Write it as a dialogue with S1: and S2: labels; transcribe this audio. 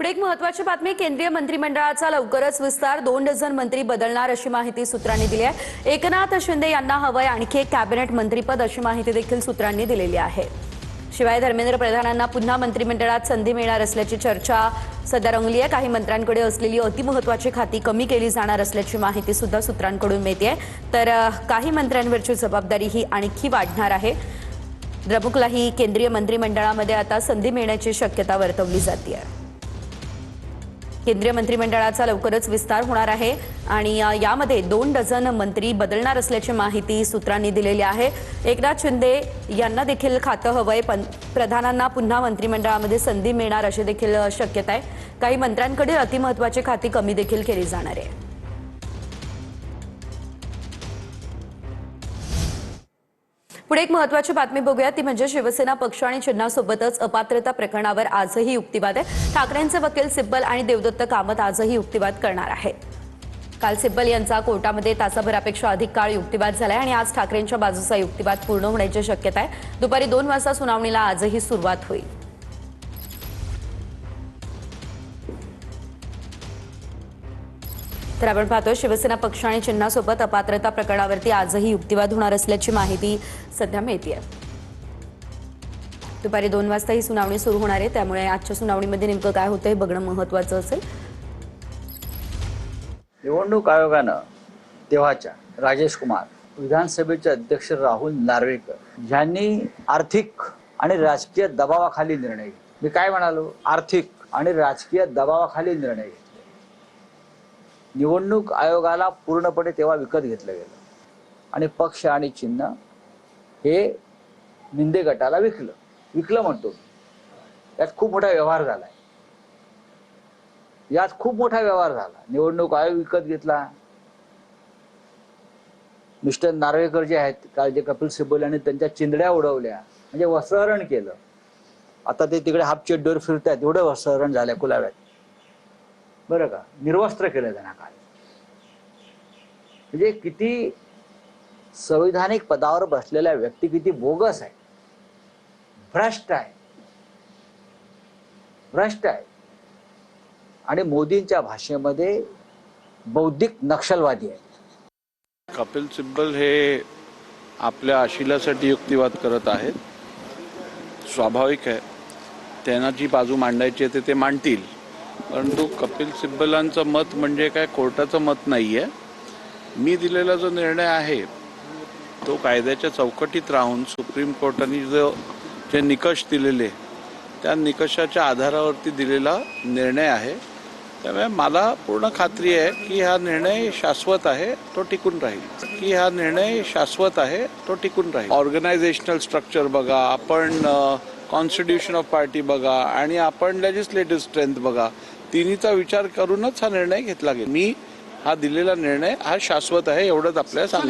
S1: पुढे एक महत्त्वाची बातमी, केंद्रीय मंत्रिमंडळाचा लवकरच विस्तार, 2 डझन मंत्री बदलणार अशी माहिती सूत्रांनी दिली आहे। एकनाथ शिंदे यांना हवंय आणखी एक कॅबिनेट मंत्रीपद अशी माहिती देखील सूत्रांनी दिलेली आहे। शिवाय धर्मेंद्र प्रधानांना पुन्हा मंत्रिमंडळात संधी मिळणार असल्याची चर्चा सध्या रंगली आहे। काही मंत्र्यांकडे असलेली अतिमहत्त्वाची खाती कमी केली जाणार असल्याची माहिती सुद्धा सूत्रांकडून मिळते। तर काही मंत्र्यांवरची जबाबदारी ही आणखी वाढणार आहे। द्रमुकलाही केंद्रीय मंत्रिमंडळामध्ये आता संधी मिळण्याची शक्यता वर्तवली जाते आहे। केंद्रीय मंत्रिमंडळाचा लवकरच विस्तार होणार आहे आणि यामध्ये 2 डझन मंत्री बदलणार असल्याची माहिती सूत्रांनी दिलेली आहे। एकनाथ शिंदे यांना देखील खातं हवंय, प्रधानांना पुन्हा मंत्रिमंडळामध्ये संधी मिळणार अशी देखील शक्यता आहे। काही मंत्र्यांकडे अतिमहत्त्वाची खाती कमी देखील केली जाणार आहे। पुढे एक महत्त्वाची बातमी बघूया, ती म्हणजे शिवसेना पक्ष आणि चिन्हासोबतच अपात्रता प्रकरणावर आजही युक्तिवाद आहे। ठाकरेंचे वकील सिब्बल आणि देवदत्त कामत आजही युक्तिवाद करणार आहेत। काल सिब्बल यांचा कोर्टामध्ये तासाभरापेक्षा अधिक काळ युक्तिवाद झालाय आणि आज ठाकरेंच्या बाजूचा युक्तिवाद पूर्ण होण्याची शक्यता आहे। दुपारी 2 वाजता सुनावणीला आजही सुरुवात होईल। तर आपण पाहतोय, शिवसेना पक्ष आणि चिन्हासोबत अपात्रता प्रकरणावरती आजही युक्तिवाद होणार असल्याची माहिती सध्या मिळते। दुपारी 2 वाजता ही सुनावणी सुरू होणार आहे, त्यामुळे आजच्या सुनावणीमध्ये नेमकं काय होतं हे बघणं महत्त्वाचं असेल।
S2: निवडणूक आयोगानं तेव्हाच्या राजेश कुमार, विधानसभेचे अध्यक्ष राहुल नार्वेकर यांनी आर्थिक आणि राजकीय दबावाखाली निर्णय घेतले। मी काय म्हणालो, आर्थिक आणि राजकीय दबावाखाली निर्णय घेतले। निवडणूक आयोगाला पूर्णपणे तेव्हा विकत घेतलं गेलं आणि पक्ष आणि चिन्ह हे मिंदे गटाला विकलं म्हणतो। यात खूप मोठा व्यवहार झालाय, निवडणूक आयोग विकत घेतला। मिस्टर नार्वेकर जे आहेत, काल जे कपिल सिब्बल यांनी त्यांच्या चिंधड्या उडवल्या, म्हणजे वस्त्रहरण केलं। आता ते तिकडे हाफ चड्डीवर फिरतात, एवढं वस्त्रहरण झालंय कुलाव्यात, बरं का, निर्वस्त्र केलं त्यांना काल। म्हणजे किती संविधानिक पदावर बसलेल्या व्यक्ती किती बोगस आहे, भ्रष्ट आहे आणि मोदींच्या भाषेमध्ये बौद्धिक नक्षलवादी आहे।
S3: कपिल सिब्बल हे आपल्या आशिलासाठी युक्तिवाद करत आहेत, स्वाभाविक आहे। त्यांना जी बाजू मांडायची आहे ते मांडतील, परंतु कपिल सिब्बलांचं मत म्हणजे काय कोर्टाचं मत नाही आहे। मी दिलेला जो निर्णय आहे तो कायद्याच्या चौकटीत राहून सुप्रीम कोर्टाने जे निकष दिलेले त्या निकषाच्या आधारावरती दिलेला निर्णय आहे। त्यामुळे मला पूर्ण खात्री आहे की हा निर्णय शाश्वत आहे, तो टिकून राहील। ऑर्गनायझेशनल स्ट्रक्चर बघा आपण, कॉन्स्टिट्यूशन ऑफ पार्टी बघा आणि आपण लेजिस्लेटिव्ह स्ट्रेंथ बघा, तिन्हीचा विचार करूनच हा निर्णय घेतला गेला। मी हा दिलेला निर्णय हा शाश्वत आहे एवढंच आपल्याला सांग